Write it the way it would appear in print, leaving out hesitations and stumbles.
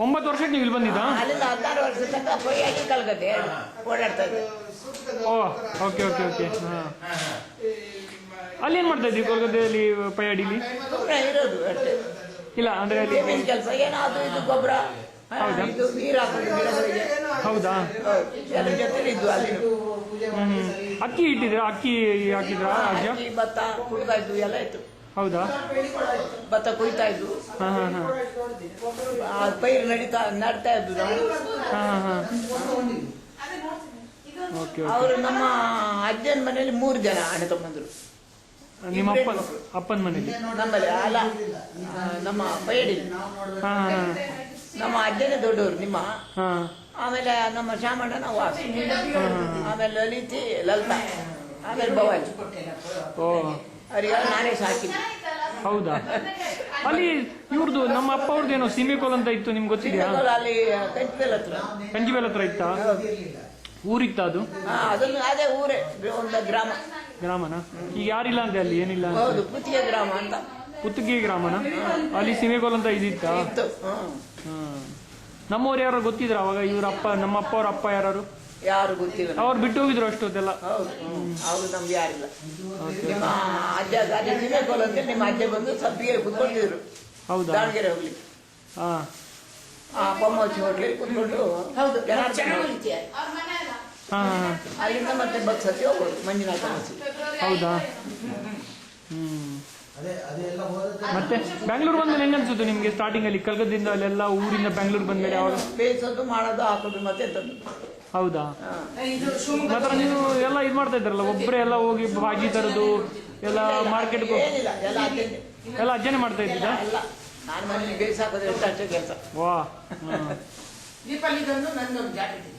9 ವರ್ಷಕ್ಕೆ ನೀವು ಇಲ್ಲಿ ಬಂದಿದ್ದಾ? ಅಲ್ಲಿಂದ 16 ವರ್ಷದ ತನಕ ಪೈಯಾಗಿ ಕಲ್ಕತ್ತೆ ಓಡಾಡ್ತಾ ಇದ್ದೆ. ಓ ಓಕೆ ಓಕೆ ಓಕೆ. ಹಾಂ, ಅಲ್ಲಿ ಏನು ಮಾಡ್ತಾ ಇದ್ವಿ ಕೊಲ್ಕತ್ತೆಯಲ್ಲಿ ಪೈಯಾಡಿಲಿ? ಇರೋದು ಅಷ್ಟೇ. ಇಲ್ಲ ಅಂದರೆ ಅಲ್ಲಿ ಕೆಲಸ ಏನೋ ಅದು ಇದು ಗೊಬ್ಬರ, ಇದು ನೀರು ಹಾಕೋದು ಗಿಡಗಳಿಗೆ. ಹೌದಾ? ಎಲ್ಲ ಜೊತೆ ಇದ್ವು ಅಲ್ಲಿ. ಅಕ್ಕಿ ಇಟ್ಟಿದ್ರಾ? ಅಕ್ಕಿ ಹಾಕಿದ್ರಾ? ಅಕ್ಕಿ ಭತ್ತ ಕುಡ್ತಾ ಇದ್ವು, ಎಲ್ಲ ಇತ್ತು. ಹೌದಾ? ಭತ್ತ ಕುಯ್ತಾ ಇದ್ವು. ಹಾಂ ಹಾಂ ಹಾಂ. ಪೈರು ನಡ್ತಾ ಇದ್ವು ನಾವು. ಹಾಂ ಹಾಂ ಓಕೆ. ಅವರು ನಮ್ಮ ಅಜ್ಜನ ಮನೆಯಲ್ಲಿ 3 ಜನ ಅಣ್ಣ ತಮ್ಮಂದ್ರು. ನಿಮ್ಮ ಅಪ್ಪನ ಮನೇಲಿ? ನಮ್ಮಲ್ಲಿ ಅಲ್ಲ, ನಮ್ಮ ಪೈಡಿ. ಹಾಂ ಹಾಂ. ನಮ್ಮ ಅಜ್ಜನೇ ದೊಡ್ಡವರು ನಿಮ್ಮ. ಹಾಂ. ಆಮೇಲೆ ನಮ್ಮ ಶಾಮಣ್ಣನ ವಾಸ, ಆಮೇಲೆ ಲಲಿತಿ, ಲಲಿತಾ, ಆಮೇಲೆ ಭವಾನಿ. ಓ, ಅವರಿಗೆ ನಾನೇ ಸಾಕಿದ್ದೆ. ಹೌದಾ? ಅಲ್ಲಿ ಇವ್ರದ್ದು ನಮ್ಮ ಅಪ್ಪ ಅವ್ರದ್ದೇನೋ ಸೀಮೆಕೋಲ್ ಅಂತ ಇತ್ತು, ನಿಮ್ಗೆ ಗೊತ್ತಿದೆಯಾ? ಅಲ್ಲಿ ಕಂಚಿಬೇಲ್ ಹತ್ರ. ಕಂಚಿಬೇಲ್ ಹತ್ರ ಇತ್ತಾ? ಊರಿತ್ತ ಅದು? ಅದನ್ನು ಅದೇ ಊರೇ, ಒಂದು ಗ್ರಾಮ. ಗ್ರಾಮನ? ಈಗ ಯಾರಿಲ್ಲ ಅಂತೆ ಅಲ್ಲಿ? ಏನಿಲ್ಲ? ಹೌದು, ಪುತ್ತಿಗೆ ಗ್ರಾಮ ಅಂತ. ಪುತ್ತಿಗೆ ಗ್ರಾಮನ? ಅಲ್ಲಿ ಸೀಮೆಕೋಲ್ ಅಂತ ಇದಿತ್ತ? ನಮ್ಮವ್ರು ಯಾರು ಗೊತ್ತಿದ್ರ ಅವಾಗ? ಇವ್ರ ಅಪ್ಪ, ನಮ್ಮ ಅಪ್ಪ ಅವ್ರ ಅಪ್ಪ ಯಾರು? ಯಾರು ಗೊತ್ತಿಲ್ಲ. ಅವ್ರು ಬಿಟ್ಟು ಹೋಗಿದ್ರು ಅಷ್ಟೊತ್ತೆಲ್ಲ? ಹೌದು, ಅವ್ರು ನಮ್ಗೆ ಯಾರಿಲ್ಲ. ನಿಮ್ಮ ಅಜ್ಜ ಅದೇ ಸೀಮೆಕೋಲ್ ಅಂತ ನಿಮ್ಮ ಅಜ್ಜ ಬಂದು ಸಬ್ಬಿಗೆ ಕುತ್ಕೊಂಡಿದ್ರು. ಹೌದಾ? ದಾವಣಗೆರೆ ಹೋಗ್ಲಿಕ್ಕೆ. ಹಾ, ಪಮ್ಮಚ್ಚಿ ಹೋಟ್ಲಲ್ಲಿ ಕುತ್ಕೊಂಡು ಅಲ್ಲಿಂದ ಮತ್ತೆ ಬಸ್ ಹತ್ತಿ ಹೋಗೋದು ಮಂಜುನಾಥ ಬಸ್. ಹೌದಾ? ಮತ್ತೆ ಬ್ಯಾಂಗ್ಳೂರ್ ಬಂದ್ಮೇಲೆ ಹೆಂಗ ಅನ್ಸುತ್ತೆ ನಿಮ್ಗೆ? ಸ್ಟಾರ್ಟಿಂಗ್ ಅಲ್ಲಿ ಕಲ್ಕದಿಂದ ಅಲ್ಲೆಲ್ಲ ಊರಿಂದ ಬ್ಯಾಂಗ್ಳೂರ್ ಬಂದ್ಮೇಲೆ ಯಾವಾಗ? ಬೇಯಿಸೋದು, ಮಾಡೋದು, ಹಾಕೋದು, ಮತ್ತೆ ಎಂತದ್ದು. ಹೌದಾ? ಮಾತ್ರ ನೀವು ಎಲ್ಲ ಇದು ಮಾಡ್ತಾ ಇದ್ದಾರಲ್ಲ, ಒಬ್ಬರೇ ಎಲ್ಲ ಹೋಗಿ ಭಾಜಿ ತರೋದು ಎಲ್ಲ ಮಾರ್ಕೆಟ್ ಏನಿಲ್ಲ, ಎಲ್ಲ ಅಜ್ಜನೆ ಮಾಡ್ತಾ ಇದ್ದಿದ್ದ? ನಾನು ಮನೇಲಿ ಬೇಯಿಸಾಕೋದು ಎಷ್ಟು ಅಷ್ಟೇ ಕೆಲಸ. ವಾ. ದೀಪಾವಳಿಗೊಂದು ನನ್ನೊಂದು ಜಾಕೆಟ್.